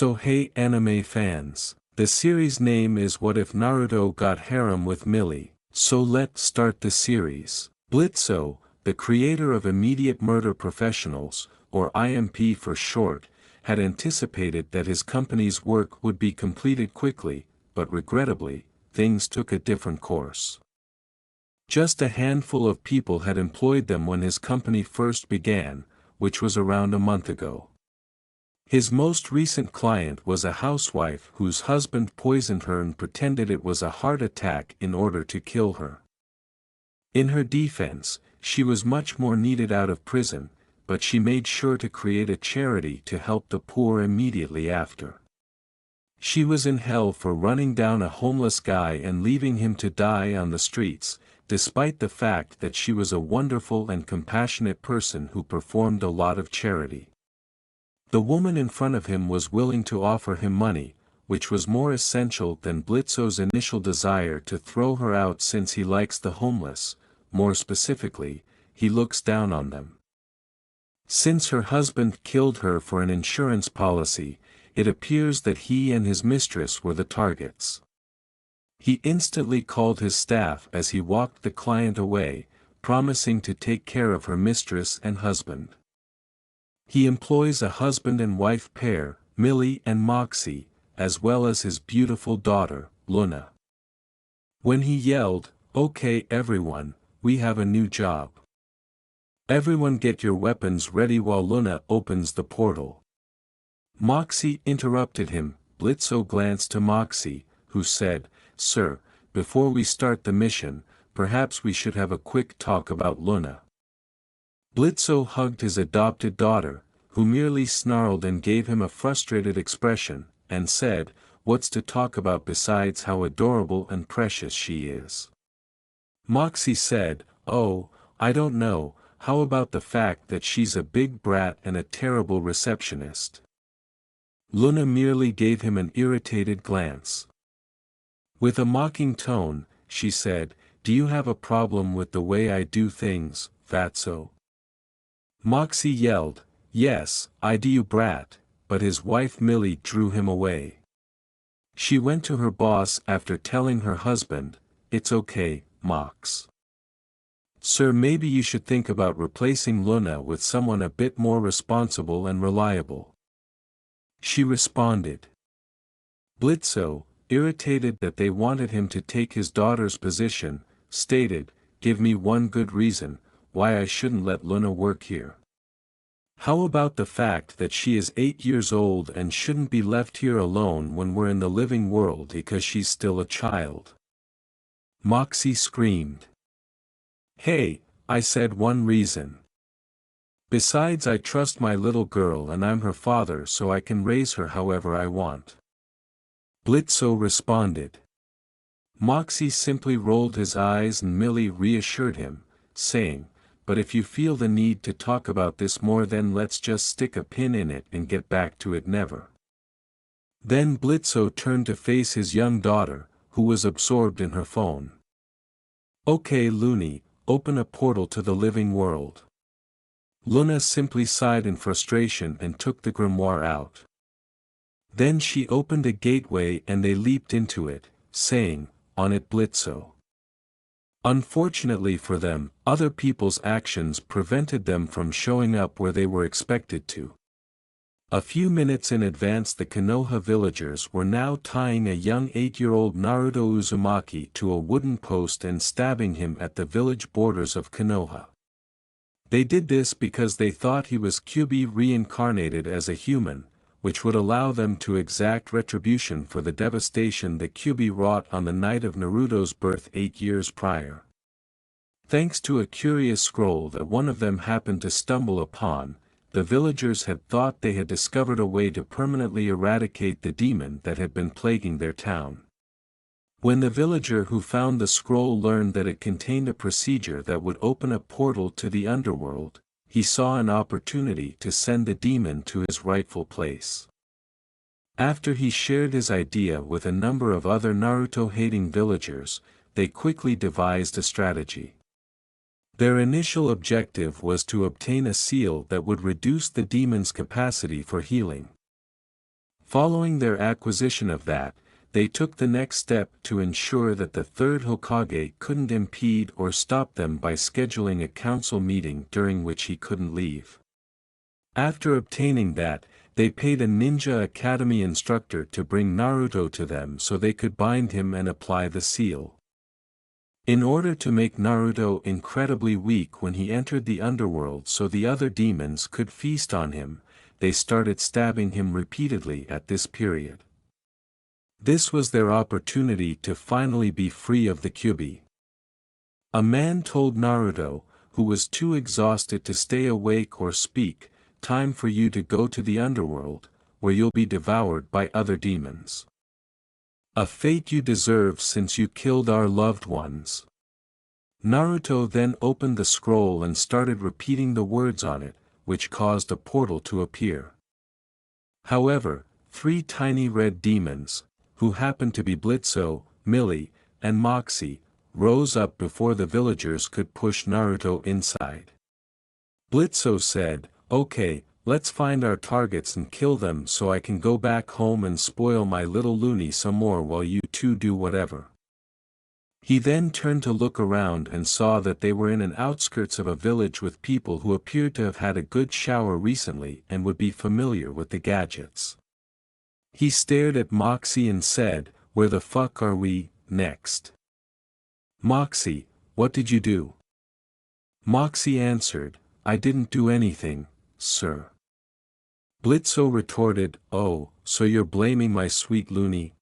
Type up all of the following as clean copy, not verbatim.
So hey anime fans, the series name is What If Naruto Got Harem with Millie, so let's start the series. Blitzo, the creator of Immediate Murder Professionals, or IMP for short, had anticipated that his company's work would be completed quickly, but regrettably, things took a different course. Just a handful of people had employed them when his company first began, which was around a month ago. His most recent client was a housewife whose husband poisoned her and pretended it was a heart attack in order to kill her. In her defense, she was much more needed out of prison, but she made sure to create a charity to help the poor immediately after. She was in hell for running down a homeless guy and leaving him to die on the streets, despite the fact that she was a wonderful and compassionate person who performed a lot of charity. The woman in front of him was willing to offer him money, which was more essential than Blitzo's initial desire to throw her out since he likes the homeless, more specifically, he looks down on them. Since her husband killed her for an insurance policy, it appears that he and his mistress were the targets. He instantly called his staff as he walked the client away, promising to take care of her mistress and husband. He employs a husband and wife pair, Millie and Moxie, as well as his beautiful daughter, Luna. When he yelled, "Okay everyone, we have a new job. Everyone get your weapons ready," while Luna opens the portal. Moxie interrupted him. Blitzo glanced to Moxie, who said, "Sir, before we start the mission, perhaps we should have a quick talk about Luna." Blitzo hugged his adopted daughter, who merely snarled and gave him a frustrated expression, and said, "What's to talk about besides how adorable and precious she is?" Moxie said, "Oh, I don't know, how about the fact that she's a big brat and a terrible receptionist?" Luna merely gave him an irritated glance. With a mocking tone, she said, "Do you have a problem with the way I do things, fatso?" Moxie yelled, "Yes, I do, you brat," but his wife Millie drew him away. She went to her boss after telling her husband, "It's okay, Mox. Sir, maybe you should think about replacing Luna with someone a bit more responsible and reliable." She responded. Blitzo, irritated that they wanted him to take his daughter's position, stated, "Give me one good reason why I shouldn't let Luna work here. How about the fact that she is 8 years old and shouldn't be left here alone when we're in the living world because she's still a child?" Moxie screamed. "Hey, I said one reason. Besides, I trust my little girl and I'm her father, so I can raise her however I want." Blitzo responded. Moxie simply rolled his eyes and Millie reassured him, saying, "But if you feel the need to talk about this more, then let's just stick a pin in it and get back to it never." Then Blitzo turned to face his young daughter, who was absorbed in her phone. "Okay Looney, open a portal to the living world." Luna simply sighed in frustration and took the grimoire out. Then she opened a gateway and they leaped into it, saying, "On it Blitzo." Unfortunately for them, other people's actions prevented them from showing up where they were expected to. A few minutes in advance, the Konoha villagers were now tying a young 8-year-old Naruto Uzumaki to a wooden post and stabbing him at the village borders of Konoha. They did this because they thought he was Kyuubi reincarnated as a human, which would allow them to exact retribution for the devastation that Kyuubi wrought on the night of Naruto's birth 8 years prior. Thanks to a curious scroll that one of them happened to stumble upon, the villagers had thought they had discovered a way to permanently eradicate the demon that had been plaguing their town. When the villager who found the scroll learned that it contained a procedure that would open a portal to the underworld, he saw an opportunity to send the demon to his rightful place. After he shared his idea with a number of other Naruto-hating villagers, they quickly devised a strategy. Their initial objective was to obtain a seal that would reduce the demon's capacity for healing. Following their acquisition of that, they took the next step to ensure that the third Hokage couldn't impede or stop them by scheduling a council meeting during which he couldn't leave. After obtaining that, they paid a ninja academy instructor to bring Naruto to them so they could bind him and apply the seal. In order to make Naruto incredibly weak when he entered the underworld so the other demons could feast on him, they started stabbing him repeatedly at this period. This was their opportunity to finally be free of the Kyuubi. A man told Naruto, who was too exhausted to stay awake or speak, "Time for you to go to the underworld, where you'll be devoured by other demons. A fate you deserve since you killed our loved ones." Naruto then opened the scroll and started repeating the words on it, which caused a portal to appear. However, 3 tiny red demons, who happened to be Blitzo, Millie, and Moxie, rose up before the villagers could push Naruto inside. Blitzo said, "Okay, let's find our targets and kill them so I can go back home and spoil my little loony some more while you two do whatever." He then turned to look around and saw that they were in an outskirts of a village with people who appeared to have had a good shower recently and would be familiar with the gadgets. He stared at Moxie and said, "Where the fuck are we, next?" "Moxie, what did you do?" Moxie answered, "I didn't do anything, sir." Blitzo retorted, "Oh, so you're blaming my sweet loony?"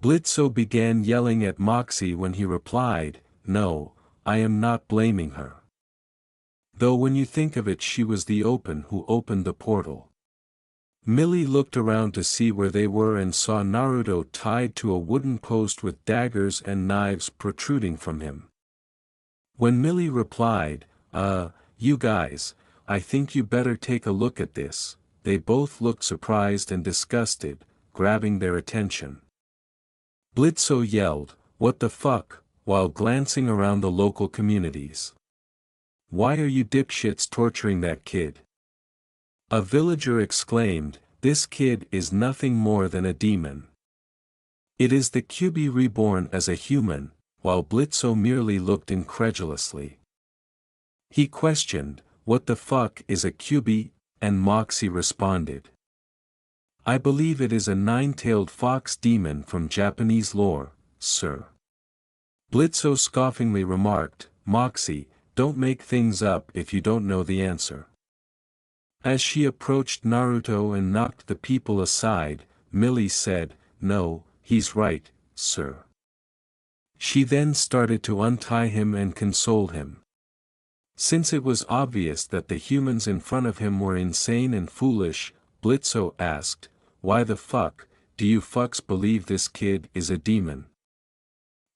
Blitzo began yelling at Moxie when he replied, "No, I am not blaming her. Though when you think of it, she was the open who opened the portal." Millie looked around to see where they were and saw Naruto tied to a wooden post with daggers and knives protruding from him. When Millie replied, You guys, I think you better take a look at this," they both looked surprised and disgusted, grabbing their attention. Blitzo yelled, "What the fuck," while glancing around the local communities. "Why are you dipshits torturing that kid?" A villager exclaimed, "This kid is nothing more than a demon. It is the Kyuubi reborn as a human," while Blitzo merely looked incredulously. He questioned, "What the fuck is a Kyuubi?" and Moxie responded, "I believe it is a 9-tailed fox demon from Japanese lore, sir." Blitzo scoffingly remarked, "Moxie, don't make things up if you don't know the answer." As she approached Naruto and knocked the people aside, Millie said, "No, he's right, sir." She then started to untie him and console him. Since it was obvious that the humans in front of him were insane and foolish, Blitzo asked, "Why the fuck, do you fucks believe this kid is a demon?"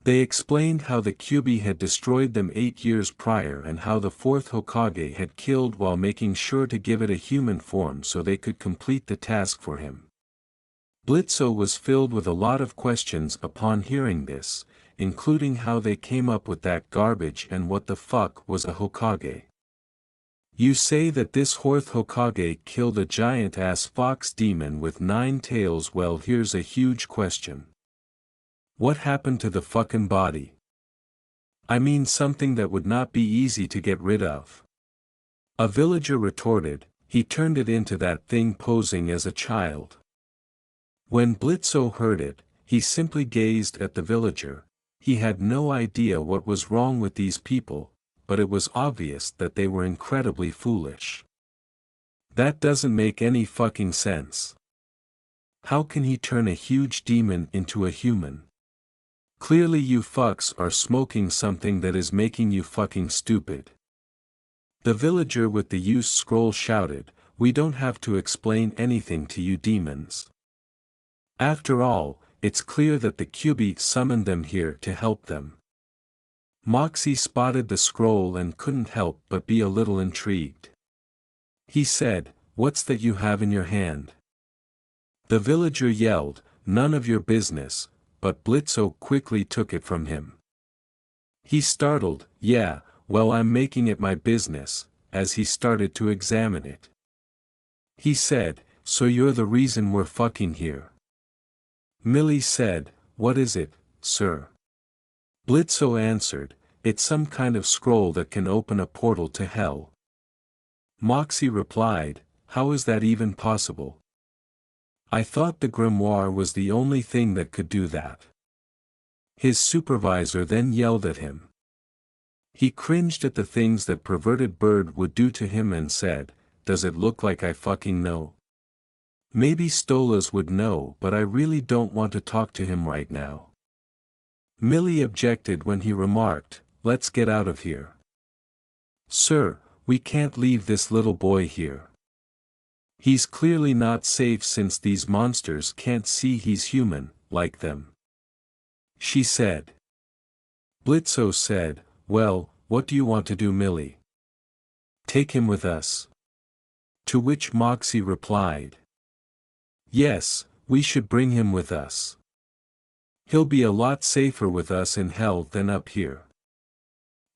They explained how the Kyuubi had destroyed them 8 years prior and how the 4th Hokage had killed while making sure to give it a human form so they could complete the task for him. Blitzo was filled with a lot of questions upon hearing this, including how they came up with that garbage and what the fuck was a Hokage. "You say that this 4th Hokage killed a giant-ass fox demon with 9 tails. Well, here's a huge question. What happened to the fucking body? I mean something that would not be easy to get rid of." A villager retorted, "He turned it into that thing posing as a child." When Blitzo heard it, he simply gazed at the villager. He had no idea what was wrong with these people, but it was obvious that they were incredibly foolish. That doesn't make any fucking sense. How can he turn a huge demon into a human? Clearly you fucks are smoking something that is making you fucking stupid. The villager with the use scroll shouted, "We don't have to explain anything to you demons. After all, it's clear that the Kyuubi summoned them here to help them." Moxie spotted the scroll and couldn't help but be a little intrigued. He said, "What's that you have in your hand?" The villager yelled, "None of your business," but Blitzo quickly took it from him. He startled, "Yeah, well, I'm making it my business," as he started to examine it. He said, so you're the reason we're fucking here. Millie said, what is it, sir? Blitzo answered, it's some kind of scroll that can open a portal to hell. Moxie replied, how is that even possible? I thought the grimoire was the only thing that could do that. His supervisor then yelled at him. He cringed at the things that perverted bird would do to him and said, does it look like I fucking know? Maybe Stolas would know, but I really don't want to talk to him right now. Millie objected when he remarked, let's get out of here. Sir, we can't leave this little boy here. He's clearly not safe since these monsters can't see he's human, like them. She said. Blitzo said, well, what do you want to do, Millie? Take him with us. To which Moxie replied. Yes, we should bring him with us. He'll be a lot safer with us in hell than up here.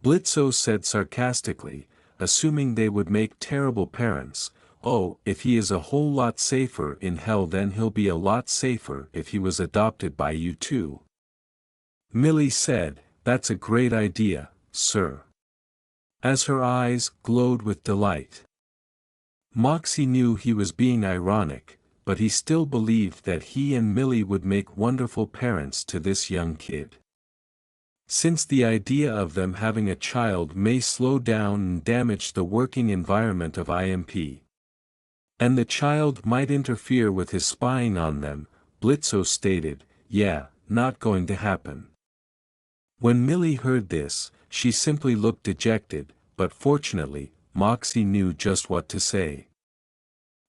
Blitzo said sarcastically, assuming they would make terrible parents. Oh, if he is a whole lot safer in hell, then he'll be a lot safer if he was adopted by you too. Millie said, that's a great idea, sir. As her eyes glowed with delight. Moxie knew he was being ironic, but he still believed that he and Millie would make wonderful parents to this young kid. Since the idea of them having a child may slow down and damage the working environment of IMP. And the child might interfere with his spying on them, Blitzo stated, yeah, not going to happen. When Millie heard this, she simply looked dejected, but fortunately, Moxie knew just what to say.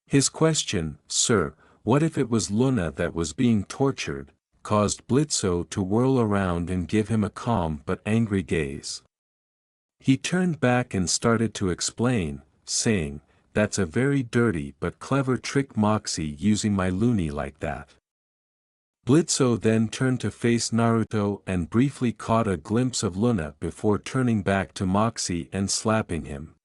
His question, sir, what if it was Luna that was being tortured, caused Blitzo to whirl around and give him a calm but angry gaze. He turned back and started to explain, saying, that's a very dirty but clever trick, Moxie, using my loony like that. Blitzo then turned to face Naruto and briefly caught a glimpse of Luna before turning back to Moxie and slapping him.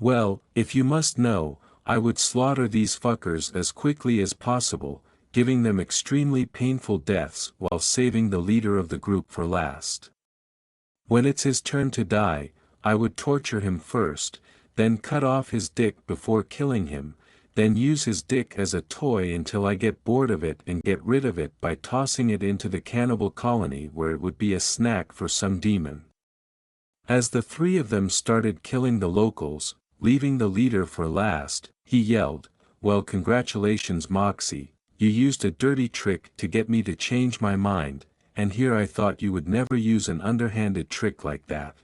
Well, if you must know, I would slaughter these fuckers as quickly as possible, giving them extremely painful deaths while saving the leader of the group for last. When it's his turn to die, I would torture him first, then cut off his dick before killing him, then use his dick as a toy until I get bored of it and get rid of it by tossing it into the cannibal colony where it would be a snack for some demon. As the three of them started killing the locals, leaving the leader for last, he yelled, well, congratulations, Moxie, you used a dirty trick to get me to change my mind, and here I thought you would never use an underhanded trick like that.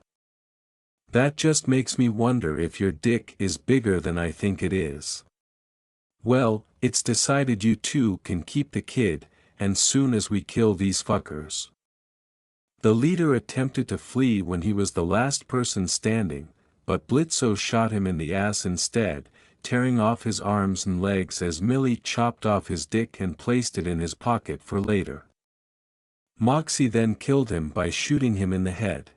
That just makes me wonder if your dick is bigger than I think it is. Well, it's decided you two can keep the kid, and soon as we kill these fuckers. The leader attempted to flee when he was the last person standing, but Blitzo shot him in the ass instead, tearing off his arms and legs as Millie chopped off his dick and placed it in his pocket for later. Moxie then killed him by shooting him in the head.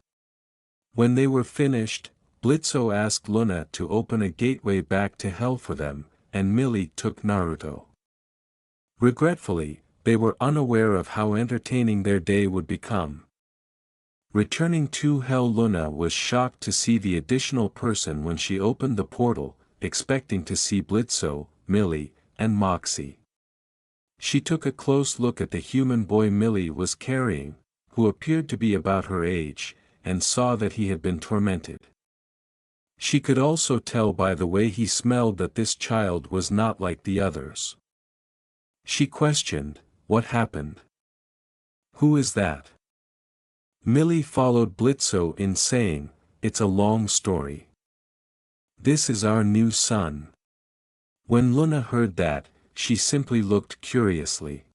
When they were finished, Blitzo asked Luna to open a gateway back to hell for them, and Millie took Naruto. Regretfully, they were unaware of how entertaining their day would become. Returning to hell, Luna was shocked to see the additional person when she opened the portal, expecting to see Blitzo, Millie, and Moxie. She took a close look at the human boy Millie was carrying, who appeared to be about her age, and saw that he had been tormented. She could also tell by the way he smelled that this child was not like the others. She questioned, what happened? Who is that? Millie followed Blitzo in saying, it's a long story. This is our new son. When Luna heard that, she simply looked curiously.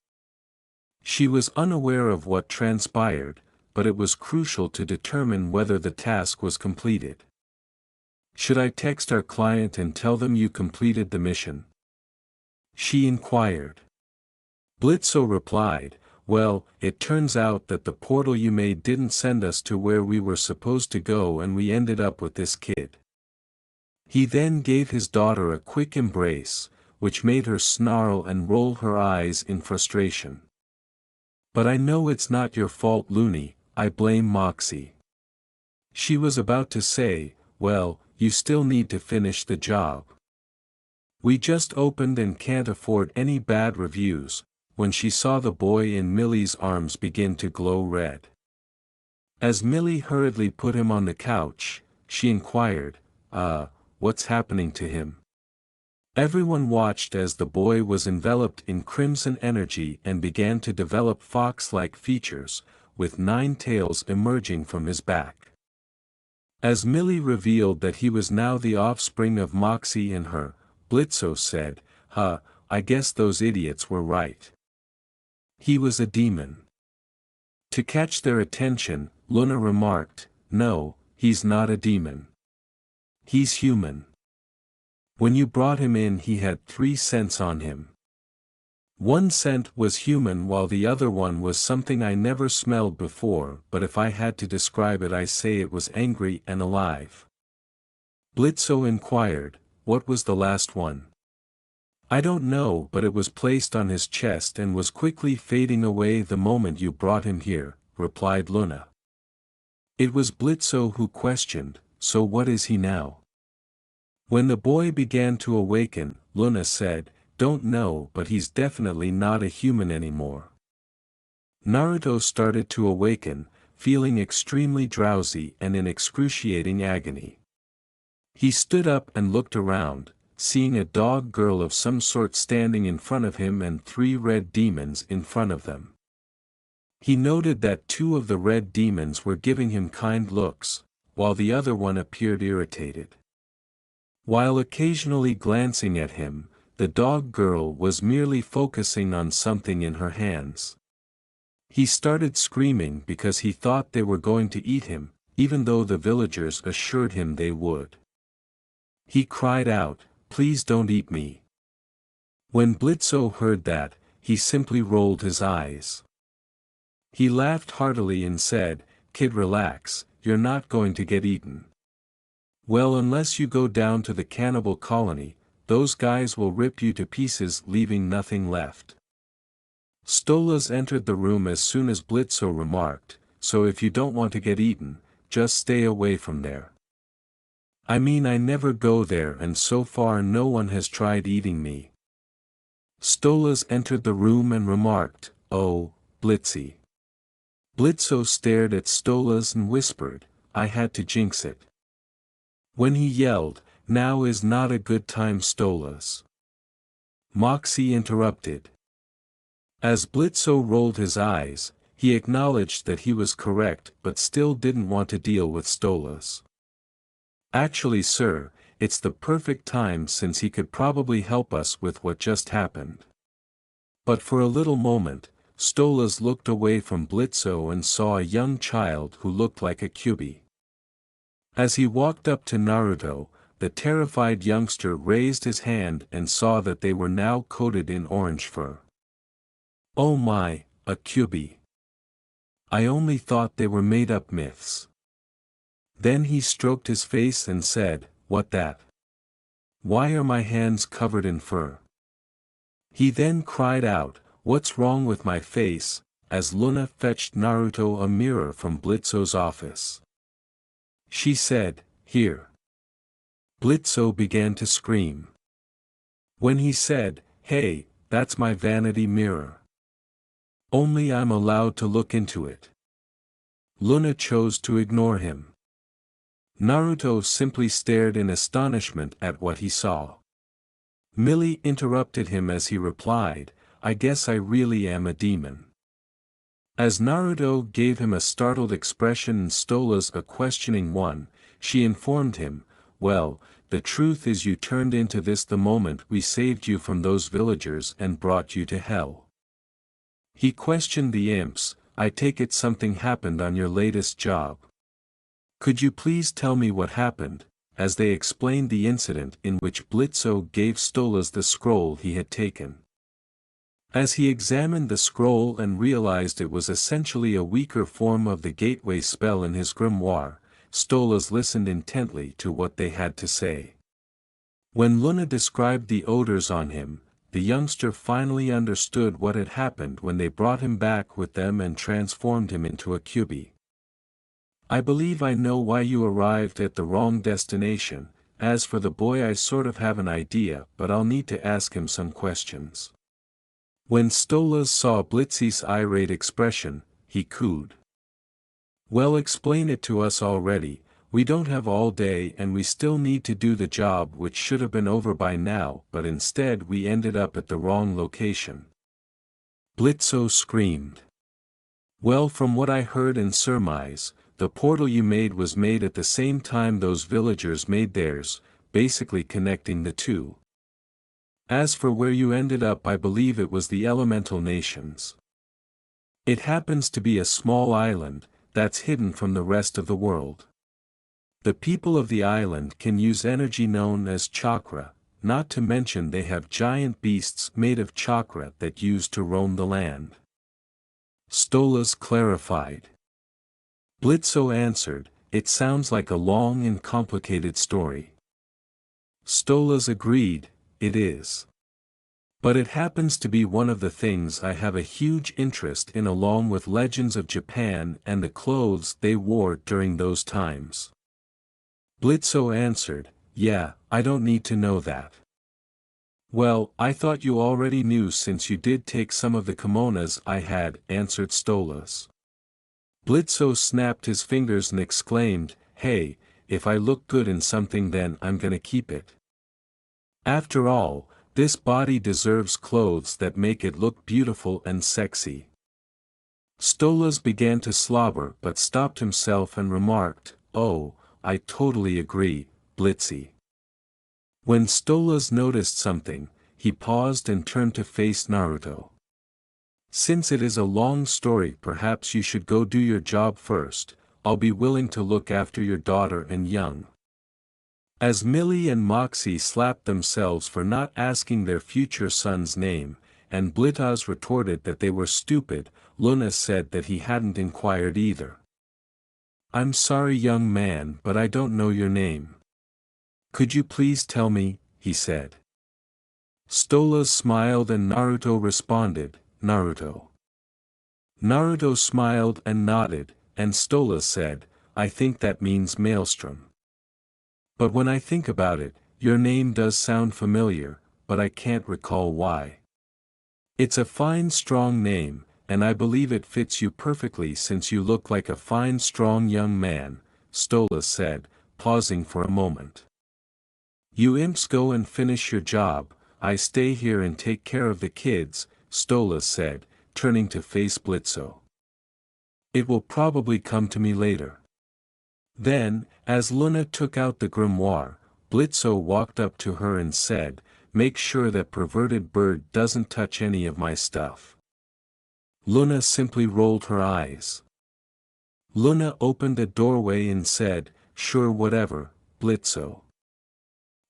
She was unaware of what transpired, but it was crucial to determine whether the task was completed. Should I text our client and tell them you completed the mission? She inquired. Blitzo replied, well, it turns out that the portal you made didn't send us to where we were supposed to go and we ended up with this kid. He then gave his daughter a quick embrace, which made her snarl and roll her eyes in frustration. "But I know it's not your fault, Looney, I blame Moxie." She was about to say, "Well, you still need to finish the job. We just opened and can't afford any bad reviews," when she saw the boy in Millie's arms begin to glow red. As Millie hurriedly put him on the couch, she inquired, what's happening to him?" Everyone watched as the boy was enveloped in crimson energy and began to develop fox-like features, with 9 tails emerging from his back. As Millie revealed that he was now the offspring of Moxie and her, Blitzo said, I guess those idiots were right. He was a demon." To catch their attention, Luna remarked, "No, he's not a demon. He's human. When you brought him in he had 3 scents on him. 1 scent was human while the other one was something I never smelled before, but if I had to describe it I say it was angry and alive." Blitzo inquired, "What was the last one?" "I don't know, but it was placed on his chest and was quickly fading away the moment you brought him here," replied Luna. It was Blitzo who questioned, "So what is he now?" When the boy began to awaken, Luna said, "Don't know, but he's definitely not a human anymore." Naruto started to awaken, feeling extremely drowsy and in excruciating agony. He stood up and looked around, seeing a dog girl of some sort standing in front of him and 3 red demons in front of them. He noted that 2 of the red demons were giving him kind looks, while the other one appeared irritated. While occasionally glancing at him, the dog girl was merely focusing on something in her hands. He started screaming because he thought they were going to eat him, even though the villagers assured him they would. He cried out, "Please don't eat me." When Blitzo heard that, he simply rolled his eyes. He laughed heartily and said, "Kid, relax, you're not going to get eaten. Well, unless you go down to the cannibal colony, those guys will rip you to pieces leaving nothing left." Stolas entered the room as soon as Blitzo remarked, "So if you don't want to get eaten, just stay away from there." "I mean I never go there and so far no one has tried eating me." Stolas entered the room and remarked, "Oh, Blitzy." Blitzo stared at Stolas and whispered, "I had to jinx it." When he yelled, "Now is not a good time, Stolas." Moxie interrupted. As Blitzo rolled his eyes, he acknowledged that he was correct but still didn't want to deal with Stolas. "Actually, sir, it's the perfect time since he could probably help us with what just happened." But for a little moment, Stolas looked away from Blitzo and saw a young child who looked like a Kyubi. As he walked up to Naruto, the terrified youngster raised his hand and saw that they were now coated in orange fur. "Oh my, a Kyubi. I only thought they were made-up myths." Then he stroked his face and said, "What that? Why are my hands covered in fur?" He then cried out, "What's wrong with my face?" as Luna fetched Naruto a mirror from Blitzo's office. She said, "Here." Blitzo began to scream. When he said, "Hey, that's my vanity mirror. Only I'm allowed to look into it." Luna chose to ignore him. Naruto simply stared in astonishment at what he saw. Millie interrupted him as he replied, "I guess I really am a demon." As Naruto gave him a startled expression and Stolas a questioning one, she informed him, "Well, the truth is you turned into this the moment we saved you from those villagers and brought you to hell." He questioned the imps, "I take it something happened on your latest job. Could you please tell me what happened?" as they explained the incident in which Blitzo gave Stolas the scroll he had taken. As he examined the scroll and realized it was essentially a weaker form of the gateway spell in his grimoire, Stolas listened intently to what they had to say. When Luna described the odors on him, the youngster finally understood what had happened when they brought him back with them and transformed him into a cutie. I believe I know why you arrived at the wrong destination. As for the boy, I sort of have an idea, but I'll need to ask him some questions. When Stolas saw Blitzy's irate expression, he cooed. Well, explain it to us already. We don't have all day and we still need to do the job, which should have been over by now, but instead we ended up at the wrong location. Blitzo screamed. Well, from what I heard and surmise, the portal you made was made at the same time those villagers made theirs, basically connecting the two. As for where you ended up, I believe it was the elemental nations. It happens to be a small island, that's hidden from the rest of the world. The people of the island can use energy known as chakra, not to mention they have giant beasts made of chakra that use to roam the land. Stolas clarified. Blitzo answered, it sounds like a long and complicated story. Stolas agreed, it is. But it happens to be one of the things I have a huge interest in, along with legends of Japan and the clothes they wore during those times. Blitzo answered, yeah, I don't need to know that. Well, I thought you already knew since you did take some of the kimonos I had, answered Stolas. Blitzo snapped his fingers and exclaimed, hey, if I look good in something then I'm gonna keep it. After all, this body deserves clothes that make it look beautiful and sexy. Stolas began to slobber but stopped himself and remarked, oh, I totally agree, Blitzy. When Stolas noticed something, he paused and turned to face Naruto. Since it is a long story, perhaps you should go do your job first. I'll be willing to look after your daughter and young. As Millie and Moxie slapped themselves for not asking their future son's name, and Blitaz retorted that they were stupid, Luna said that he hadn't inquired either. I'm sorry, young man, but I don't know your name. Could you please tell me, he said. Stolas smiled and Naruto responded, Naruto. Naruto smiled and nodded, and Stolas said, I think that means maelstrom. But when I think about it, your name does sound familiar, but I can't recall why. It's a fine strong name, and I believe it fits you perfectly since you look like a fine strong young man, Stolas said, pausing for a moment. You imps go and finish your job, I stay here and take care of the kids, Stolas said, turning to face Blitzo. It will probably come to me later. Then, as Luna took out the grimoire, Blitzo walked up to her and said, make sure that perverted bird doesn't touch any of my stuff. Luna simply rolled her eyes. Luna opened a doorway and said, sure, whatever, Blitzo.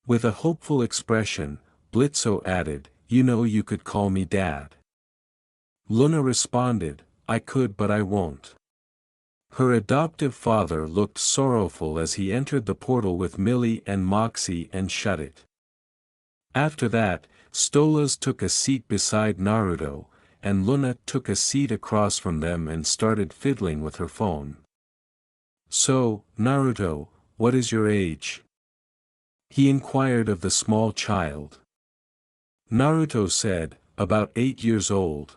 With a hopeful expression, Blitzo added, you know you could call me Dad. Luna responded, I could but I won't. Her adoptive father looked sorrowful as he entered the portal with Millie and Moxie and shut it. After that, Stolas took a seat beside Naruto, and Luna took a seat across from them and started fiddling with her phone. So, Naruto, what is your age? He inquired of the small child. Naruto said, about 8 years old.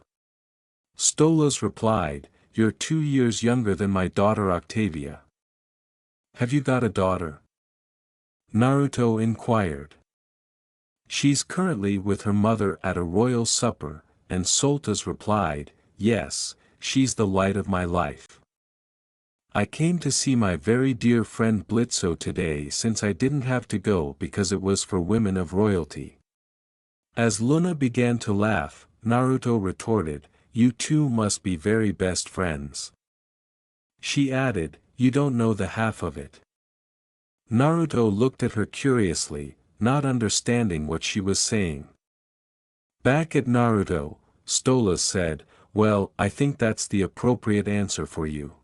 Stolas replied, you're 2 years younger than my daughter Octavia. Have you got a daughter? Naruto inquired. She's currently with her mother at a royal supper, and Soltas replied, yes, she's the light of my life. I came to see my very dear friend Blitzo today since I didn't have to go because it was for women of royalty. As Luna began to laugh, Naruto retorted, you two must be very best friends. She added, you don't know the half of it. Naruto looked at her curiously, not understanding what she was saying. Back at Naruto, Stolas said, well, I think that's the appropriate answer for you.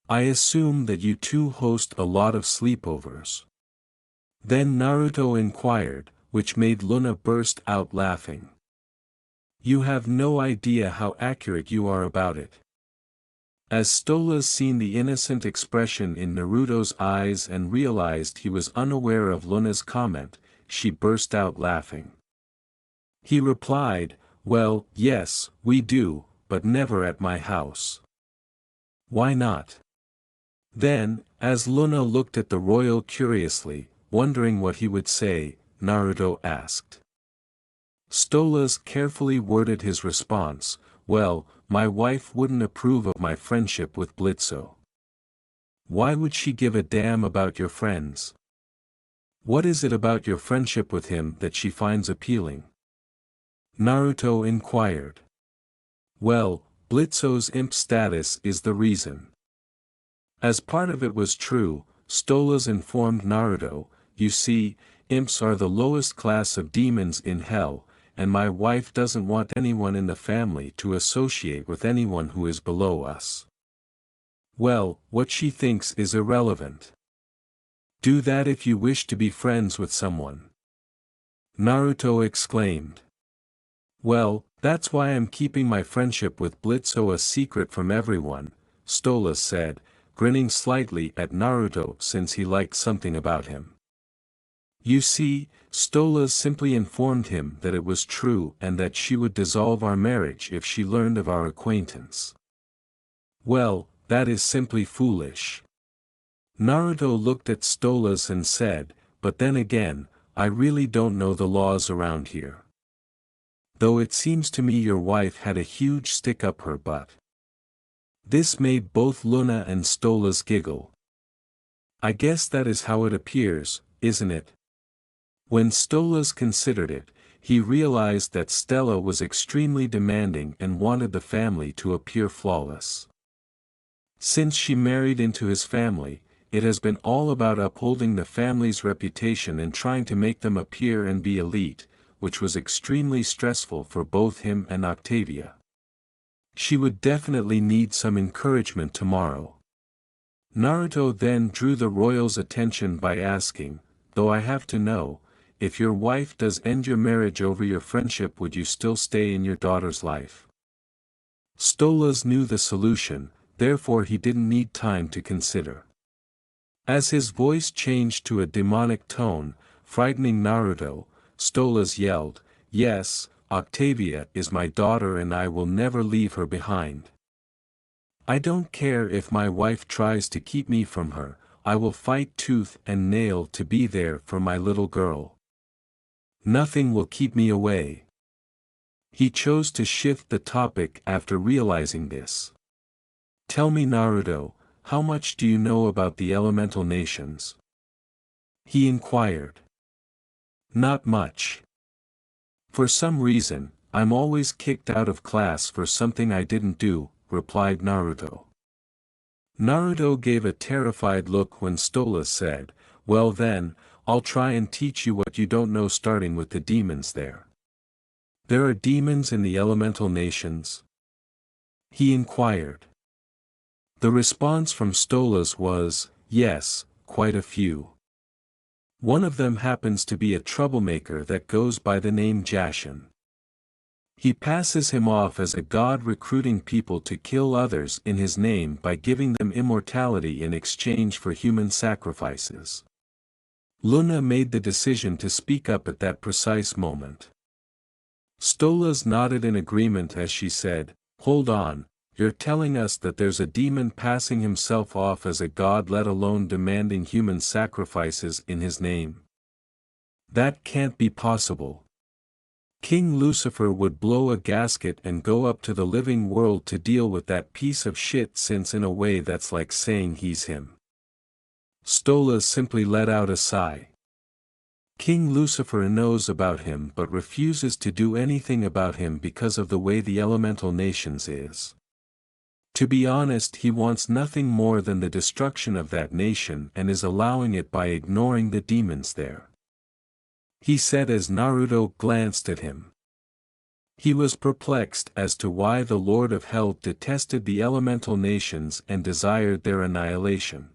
I assume that you two host a lot of sleepovers. Then Naruto inquired, which made Luna burst out laughing. You have no idea how accurate you are about it. As Stolas seen the innocent expression in Naruto's eyes and realized he was unaware of Luna's comment, she burst out laughing. He replied, well, yes, we do, but never at my house. Why not? Then, as Luna looked at the royal curiously, wondering what he would say, Naruto asked. Stolas carefully worded his response, well, my wife wouldn't approve of my friendship with Blitzo. Why would she give a damn about your friends? What is it about your friendship with him that she finds appealing? Naruto inquired. Well, Blitzo's imp status is the reason. As part of it was true, Stolas informed Naruto, you see, imps are the lowest class of demons in hell, and my wife doesn't want anyone in the family to associate with anyone who is below us. Well, what she thinks is irrelevant. Do that if you wish to be friends with someone. Naruto exclaimed. Well, that's why I'm keeping my friendship with Blitzo a secret from everyone, Stolas said, grinning slightly at Naruto since he liked something about him. You see, Stolas simply informed him that it was true and that she would dissolve our marriage if she learned of our acquaintance. Well, that is simply foolish. Naruto looked at Stolas and said, but then again, I really don't know the laws around here. Though it seems to me your wife had a huge stick up her butt. This made both Luna and Stolas giggle. I guess that is how it appears, isn't it? When Stolas considered it, he realized that Stella was extremely demanding and wanted the family to appear flawless. Since she married into his family, it has been all about upholding the family's reputation and trying to make them appear and be elite, which was extremely stressful for both him and Octavia. She would definitely need some encouragement tomorrow. Naruto then drew the royal's attention by asking, though I have to know, if your wife does end your marriage over your friendship, would you still stay in your daughter's life? Stolas knew the solution, therefore he didn't need time to consider. As his voice changed to a demonic tone, frightening Naruto, Stolas yelled, yes, Octavia is my daughter and I will never leave her behind. I don't care if my wife tries to keep me from her, I will fight tooth and nail to be there for my little girl. Nothing will keep me away. He chose to shift the topic after realizing this. Tell me, Naruto, how much do you know about the elemental nations? He inquired. Not much. For some reason, I'm always kicked out of class for something I didn't do, replied Naruto. Naruto gave a terrified look when Stolas said, well then, I'll try and teach you what you don't know, starting with the demons there. There are demons in the elemental nations? He inquired. The response from Stolas was, yes, quite a few. One of them happens to be a troublemaker that goes by the name Jashin. He passes him off as a god, recruiting people to kill others in his name by giving them immortality in exchange for human sacrifices. Luna made the decision to speak up at that precise moment. Stolas nodded in agreement as she said, hold on, you're telling us that there's a demon passing himself off as a god, let alone demanding human sacrifices in his name? That can't be possible. King Lucifer would blow a gasket and go up to the living world to deal with that piece of shit, since in a way that's like saying he's him. Stolas simply let out a sigh. King Lucifer knows about him but refuses to do anything about him because of the way the elemental nations is. To be honest, he wants nothing more than the destruction of that nation and is allowing it by ignoring the demons there. He said as Naruto glanced at him. He was perplexed as to why the Lord of Hell detested the elemental nations and desired their annihilation.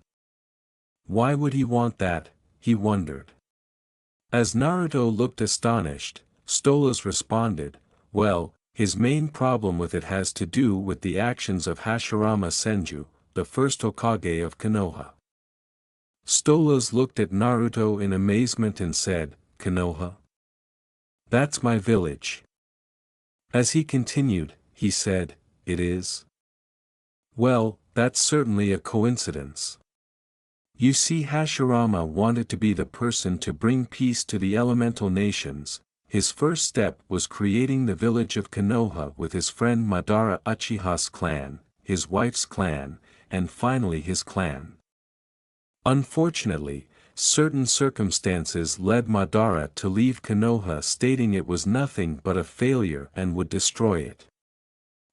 Why would he want that, he wondered. As Naruto looked astonished, Stolas responded, well, his main problem with it has to do with the actions of Hashirama Senju, the first Hokage of Konoha. Stolas looked at Naruto in amazement and said, Konoha? That's my village. As he continued, he said, it is? Well, that's certainly a coincidence. You see, Hashirama wanted to be the person to bring peace to the elemental nations. His first step was creating the village of Konoha with his friend Madara Uchiha's clan, his wife's clan, and finally his clan. Unfortunately, certain circumstances led Madara to leave Konoha, stating it was nothing but a failure and would destroy it.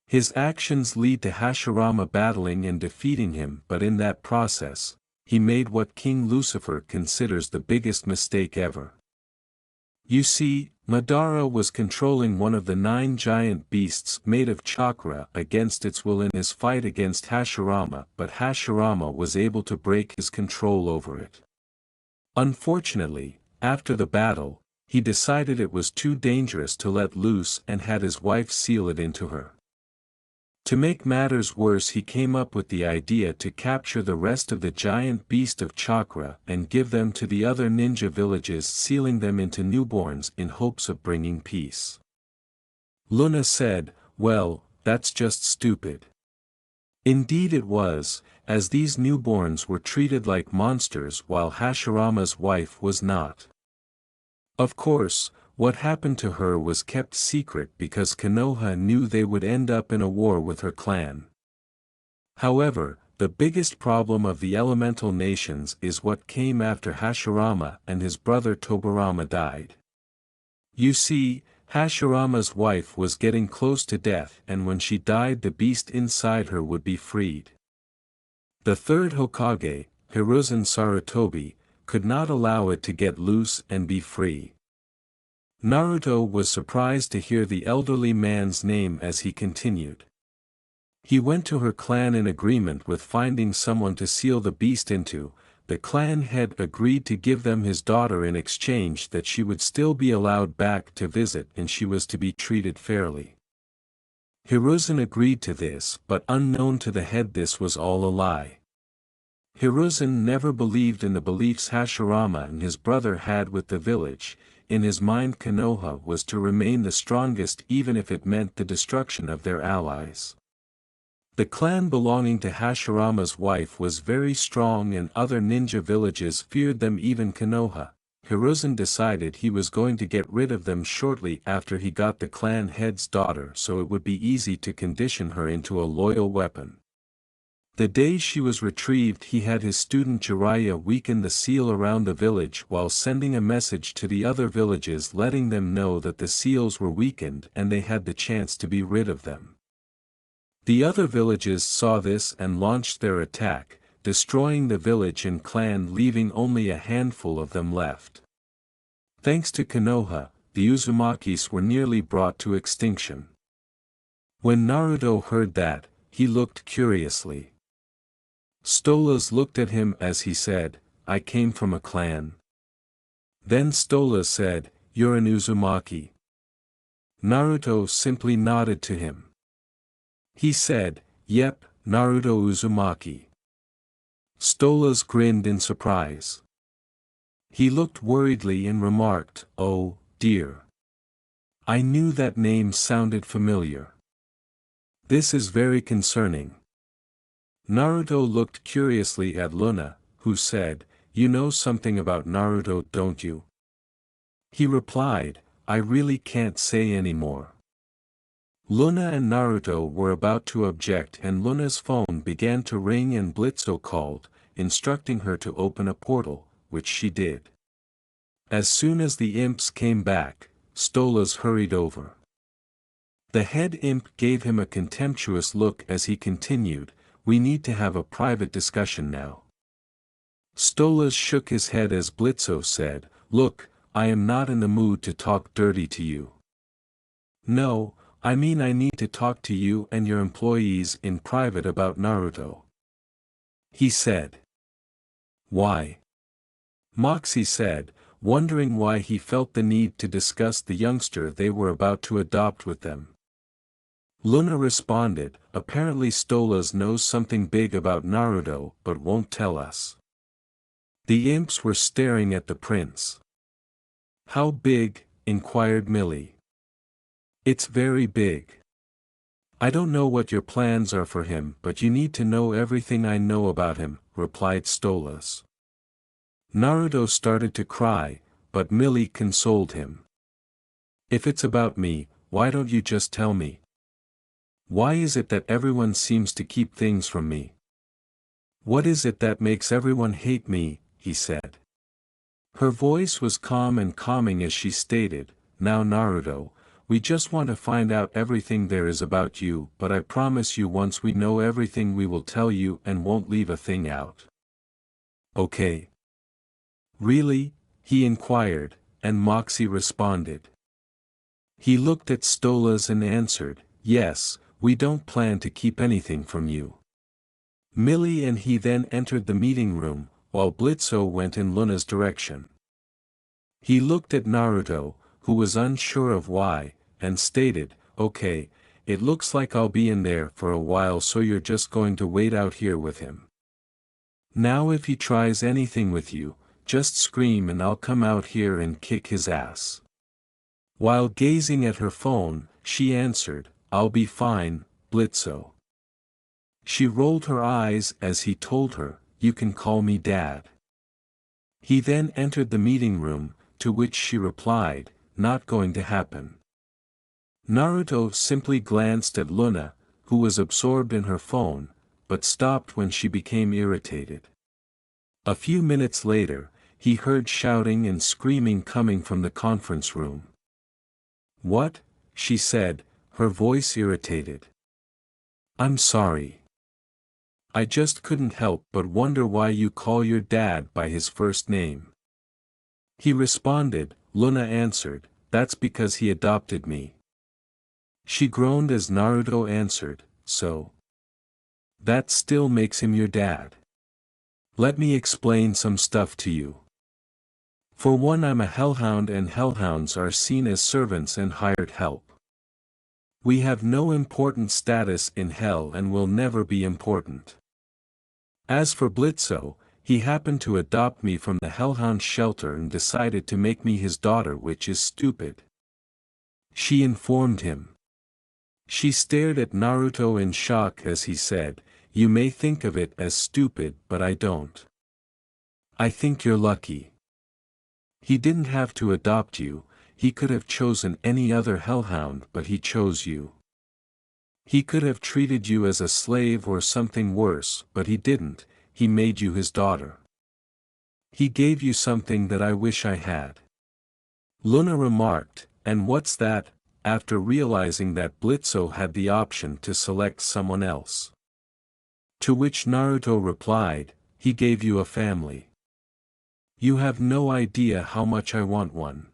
His actions lead to Hashirama battling and defeating him, but in that process, he made what King Lucifer considers the biggest mistake ever. You see, Madara was controlling one of the 9 giant beasts made of chakra against its will in his fight against Hashirama, but Hashirama was able to break his control over it. Unfortunately, after the battle, he decided it was too dangerous to let loose and had his wife seal it into her. To make matters worse, he came up with the idea to capture the rest of the giant beast of chakra and give them to the other ninja villages, sealing them into newborns in hopes of bringing peace. Luna said, well, that's just stupid. Indeed it was, as these newborns were treated like monsters while Hashirama's wife was not. Of course, what happened to her was kept secret because Konoha knew they would end up in a war with her clan. However, the biggest problem of the elemental nations is what came after Hashirama and his brother Tobirama died. You see, Hashirama's wife was getting close to death, and when she died the beast inside her would be freed. The third Hokage, Hiruzen Sarutobi, could not allow it to get loose and be free. Naruto was surprised to hear the elderly man's name as he continued. He went to her clan in agreement with finding someone to seal the beast into. The clan head agreed to give them his daughter in exchange that she would still be allowed back to visit and she was to be treated fairly. Hiruzen agreed to this, but unknown to the head this was all a lie. Hiruzen never believed in the beliefs Hashirama and his brother had with the village. In his mind Konoha was to remain the strongest even if it meant the destruction of their allies. The clan belonging to Hashirama's wife was very strong and other ninja villages feared them, even Konoha. Hiruzen decided he was going to get rid of them shortly after he got the clan head's daughter, so it would be easy to condition her into a loyal weapon. The day she was retrieved, he had his student Jiraiya weaken the seal around the village while sending a message to the other villages letting them know that the seals were weakened and they had the chance to be rid of them. The other villages saw this and launched their attack, destroying the village and clan, leaving only a handful of them left. Thanks to Konoha, the Uzumakis were nearly brought to extinction. When Naruto heard that, he looked curiously. Stolas looked at him as he said, I came from a clan. Then Stolas said, you're an Uzumaki. Naruto simply nodded to him. He said, yep, Naruto Uzumaki. Stolas grinned in surprise. He looked worriedly and remarked, oh, dear. I knew that name sounded familiar. This is very concerning. Naruto looked curiously at Luna, who said, you know something about Naruto, don't you? He replied, I really can't say any more. Luna and Naruto were about to object and Luna's phone began to ring and Blitzo called, instructing her to open a portal, which she did. As soon as the imps came back, Stolas hurried over. The head imp gave him a contemptuous look as he continued, we need to have a private discussion now. Stolas shook his head as Blitzo said, look, I am not in the mood to talk dirty to you. No, I mean I need to talk to you and your employees in private about Naruto. He said. Why? Moxie said, wondering why he felt the need to discuss the youngster they were about to adopt with them. Luna responded, apparently Stolas knows something big about Naruto but won't tell us. The imps were staring at the prince. How big? Inquired Millie. It's very big. I don't know what your plans are for him, but you need to know everything I know about him, replied Stolas. Naruto started to cry, but Millie consoled him. If it's about me, why don't you just tell me? Why is it that everyone seems to keep things from me? What is it that makes everyone hate me? He said. Her voice was calm and calming as she stated, now Naruto, we just want to find out everything there is about you, but I promise you once we know everything we will tell you and won't leave a thing out. Okay. Really? He inquired, and Moxie responded. He looked at Stolas and answered, yes, we don't plan to keep anything from you. Millie and he then entered the meeting room, while Blitzo went in Luna's direction. He looked at Naruto, who was unsure of why, and stated, okay, it looks like I'll be in there for a while, so you're just going to wait out here with him. Now if he tries anything with you, just scream and I'll come out here and kick his ass. While gazing at her phone, she answered, I'll be fine, Blitzo. She rolled her eyes as he told her, you can call me Dad. He then entered the meeting room, to which she replied, not going to happen. Naruto simply glanced at Luna, who was absorbed in her phone, but stopped when she became irritated. A few minutes later, he heard shouting and screaming coming from the conference room. What? She said, her voice irritated. I'm sorry. I just couldn't help but wonder why you call your dad by his first name. He responded, Luna answered, that's because he adopted me. She groaned as Naruto answered, so? That still makes him your dad. Let me explain some stuff to you. For one, I'm a hellhound and hellhounds are seen as servants and hired help. We have no important status in hell and will never be important. As for Blitzo, he happened to adopt me from the hellhound shelter and decided to make me his daughter, which is stupid. She informed him. She stared at Naruto in shock as he said, you may think of it as stupid but I don't. I think you're lucky. He didn't have to adopt you, he could have chosen any other hellhound but he chose you. He could have treated you as a slave or something worse but he didn't, he made you his daughter. He gave you something that I wish I had. Luna remarked, and what's that, after realizing that Blitzo had the option to select someone else. To which Naruto replied, he gave you a family. You have no idea how much I want one.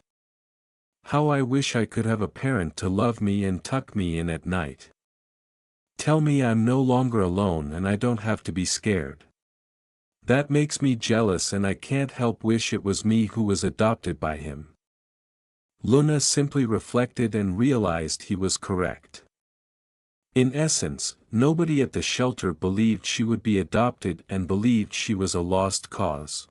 How I wish I could have a parent to love me and tuck me in at night. Tell me I'm no longer alone and I don't have to be scared. That makes me jealous and I can't help wish it was me who was adopted by him. Luna simply reflected and realized he was correct. In essence, nobody at the shelter believed she would be adopted and believed she was a lost cause.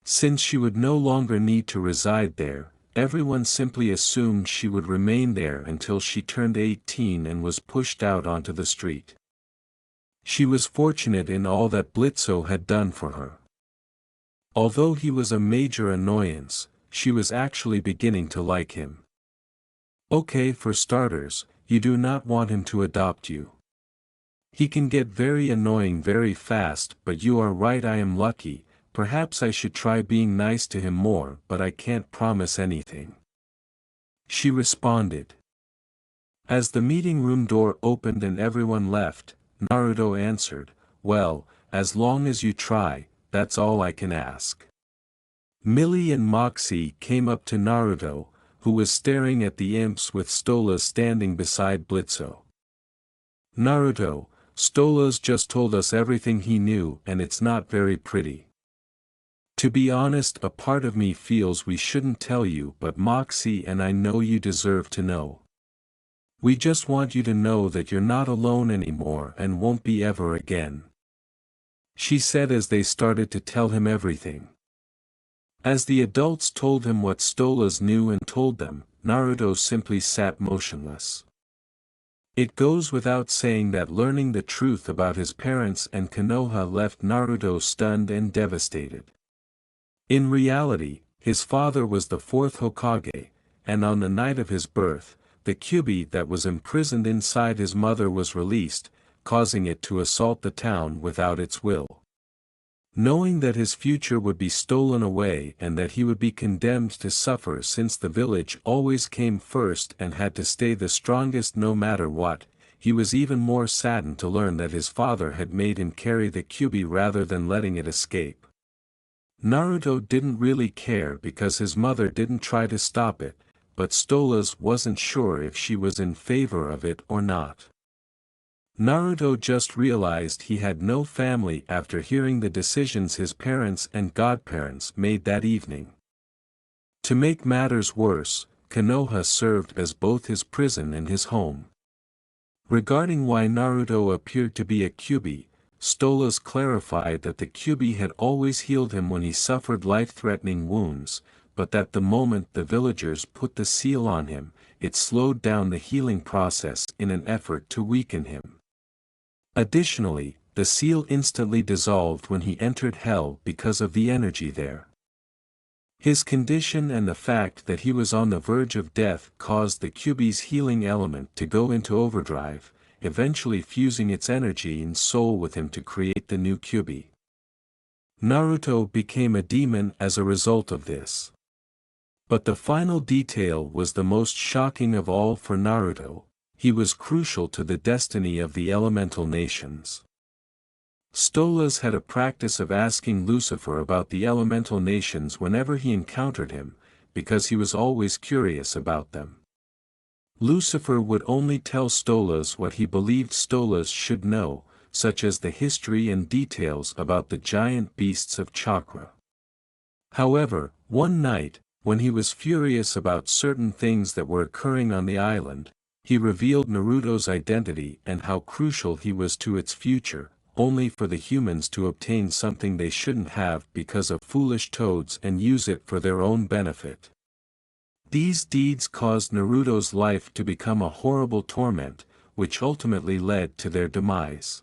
Since she would no longer need to reside there, everyone simply assumed she would remain there until she turned 18 and was pushed out onto the street. She was fortunate in all that Blitzo had done for her. Although he was a major annoyance, she was actually beginning to like him. Okay, for starters, you do not want him to adopt you. He can get very annoying very fast, but you are right, I am lucky. Perhaps I should try being nice to him more, but I can't promise anything. She responded. As the meeting room door opened and everyone left, Naruto answered, well, as long as you try, that's all I can ask. Millie and Moxie came up to Naruto, who was staring at the imps with Stolas standing beside Blitzo. Naruto, Stolas just told us everything he knew and it's not very pretty. To be honest, a part of me feels we shouldn't tell you, but Moxie and I know you deserve to know. We just want you to know that you're not alone anymore and won't be ever again," she said as they started to tell him everything. As the adults told him what Stolas knew and told them, Naruto simply sat motionless. It goes without saying that learning the truth about his parents and Konoha left Naruto stunned and devastated. In reality, his father was the fourth Hokage, and on the night of his birth, the Kyuubi that was imprisoned inside his mother was released, causing it to assault the town without its will. Knowing that his future would be stolen away and that he would be condemned to suffer since the village always came first and had to stay the strongest no matter what, he was even more saddened to learn that his father had made him carry the Kyuubi rather than letting it escape. Naruto didn't really care because his mother didn't try to stop it, but Stolas wasn't sure if she was in favor of it or not. Naruto just realized he had no family after hearing the decisions his parents and godparents made that evening. To make matters worse, Konoha served as both his prison and his home. Regarding why Naruto appeared to be a Kyuubi, Stolas clarified that the Kyuubi had always healed him when he suffered life-threatening wounds, but that the moment the villagers put the seal on him, it slowed down the healing process in an effort to weaken him. Additionally, the seal instantly dissolved when he entered Hell because of the energy there. His condition and the fact that he was on the verge of death caused the Kyuubi's healing element to go into overdrive, eventually fusing its energy and soul with him to create the new Kyuubi. Naruto became a demon as a result of this. But the final detail was the most shocking of all for Naruto: he was crucial to the destiny of the elemental nations. Stolas had a practice of asking Lucifer about the elemental nations whenever he encountered him, because he was always curious about them. Lucifer would only tell Stolas what he believed Stolas should know, such as the history and details about the giant beasts of chakra. However, one night, when he was furious about certain things that were occurring on the island, he revealed Naruto's identity and how crucial he was to its future, only for the humans to obtain something they shouldn't have because of foolish toads and use it for their own benefit. These deeds caused Naruto's life to become a horrible torment, which ultimately led to their demise.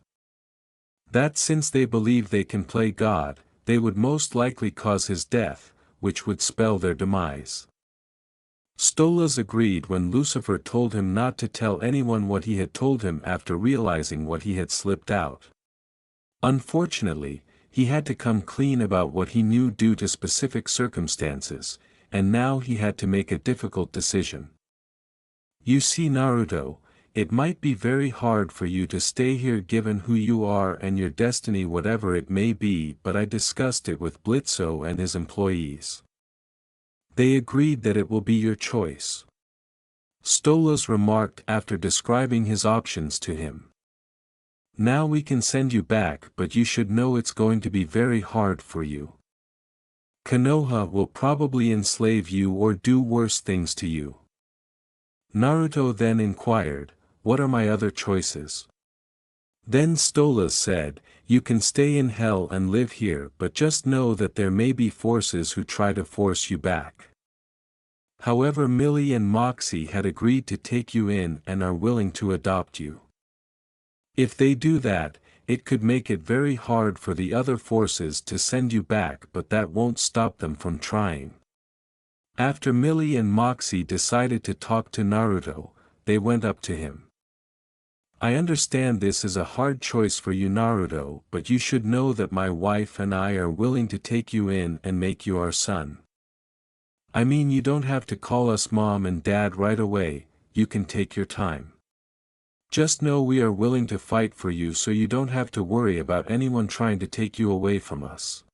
That since they believe they can play God, they would most likely cause his death, which would spell their demise. Stolas agreed when Lucifer told him not to tell anyone what he had told him after realizing what he had slipped out. Unfortunately, he had to come clean about what he knew due to specific circumstances, and now he had to make a difficult decision. You see, Naruto, it might be very hard for you to stay here given who you are and your destiny, whatever it may be, but I discussed it with Blitzo and his employees. They agreed that it will be your choice. Stolas remarked after describing his options to him. Now we can send you back, but you should know it's going to be very hard for you. Konoha will probably enslave you or do worse things to you. Naruto then inquired, what are my other choices? Then Stolas said, you can stay in Hell and live here, but just know that there may be forces who try to force you back. However, Millie and Moxie had agreed to take you in and are willing to adopt you. If they do that, it could make it very hard for the other forces to send you back, but that won't stop them from trying. After Millie and Moxie decided to talk to Naruto, they went up to him. I understand this is a hard choice for you, Naruto, but you should know that my wife and I are willing to take you in and make you our son. I mean, you don't have to call us mom and dad right away, you can take your time. Just know we are willing to fight for you so you don't have to worry about anyone trying to take you away from us.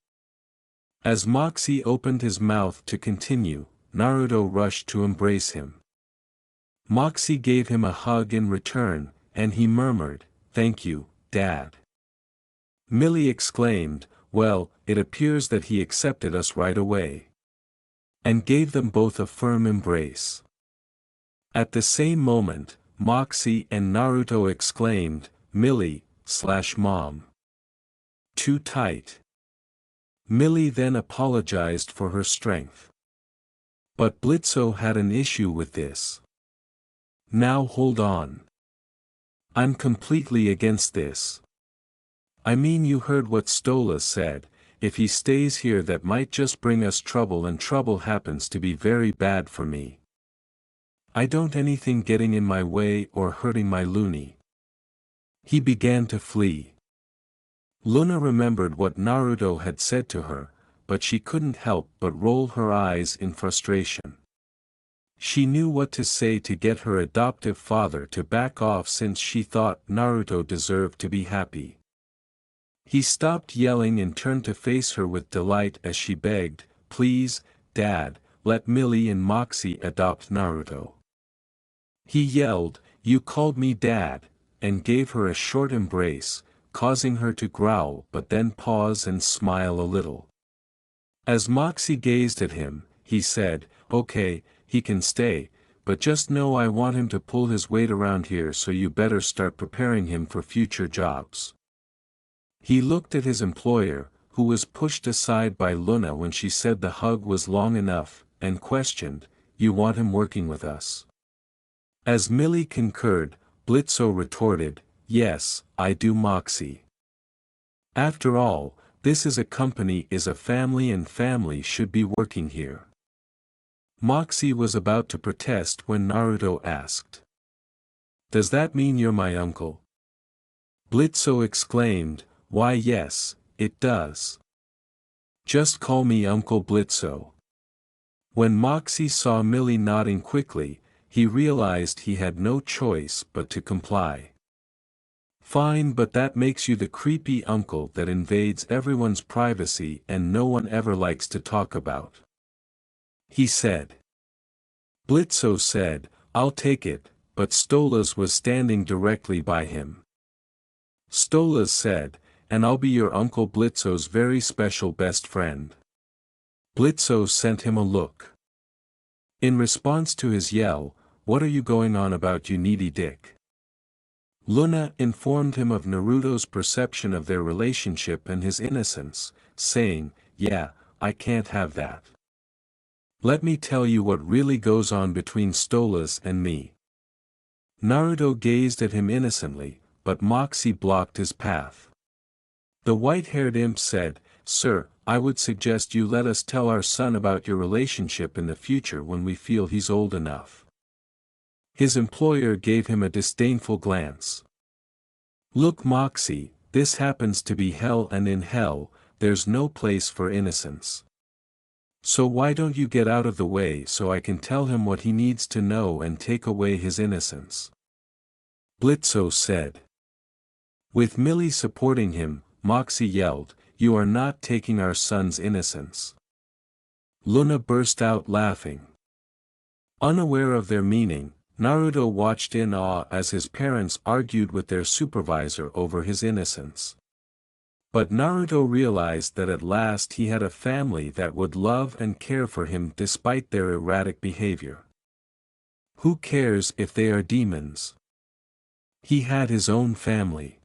As Moxie opened his mouth to continue, Naruto rushed to embrace him. Moxie gave him a hug in return, and he murmured, "Thank you, Dad." Millie exclaimed, well, it appears that he accepted us right away. And gave them both a firm embrace. At the same moment, Moxie and Naruto exclaimed, Millie/Mom. Too tight. Millie then apologized for her strength. But Blitzo had an issue with this. Now hold on. I'm completely against this. I mean, you heard what Stola said, if he stays here that might just bring us trouble, and trouble happens to be very bad for me. I don't anything getting in my way or hurting my loony. He began to flee. Luna remembered what Naruto had said to her, but she couldn't help but roll her eyes in frustration. She knew what to say to get her adoptive father to back off, since she thought Naruto deserved to be happy. He stopped yelling and turned to face her with delight as she begged, "Please, Dad, let Millie and Moxie adopt Naruto." He yelled, "You called me Dad," and gave her a short embrace, causing her to growl but then pause and smile a little. As Moxie gazed at him, he said, "Okay, he can stay, but just know I want him to pull his weight around here, so you better start preparing him for future jobs." He looked at his employer, who was pushed aside by Luna when she said the hug was long enough, and questioned, "You want him working with us?" As Millie concurred, Blitzo retorted, "Yes, I do, Moxie. After all, this is a company, is a family, and family should be working here." Moxie was about to protest when Naruto asked, "Does that mean you're my uncle?" Blitzo exclaimed, "Why yes, it does. Just call me Uncle Blitzo." When Moxie saw Millie nodding quickly, he realized he had no choice but to comply. "Fine, but that makes you the creepy uncle that invades everyone's privacy and no one ever likes to talk about," he said. Blitzo said, "I'll take it," but Stolas was standing directly by him. Stolas said, "And I'll be your Uncle Blitzo's very special best friend." Blitzo sent him a look. In response to his yell, "What are you going on about, you needy dick?" Luna informed him of Naruto's perception of their relationship and his innocence, saying, "Yeah, I can't have that. Let me tell you what really goes on between Stolas and me." Naruto gazed at him innocently, but Moxie blocked his path. The white-haired imp said, "Sir, I would suggest you let us tell our son about your relationship in the future when we feel he's old enough." His employer gave him a disdainful glance. "Look, Moxie, this happens to be hell, and in hell, there's no place for innocence. So why don't you get out of the way so I can tell him what he needs to know and take away his innocence?" Blitzo said. With Millie supporting him, Moxie yelled, "You are not taking our son's innocence." Luna burst out laughing. Unaware of their meaning, Naruto watched in awe as his parents argued with their supervisor over his innocence. But Naruto realized that at last he had a family that would love and care for him despite their erratic behavior. Who cares if they are demons? He had his own family.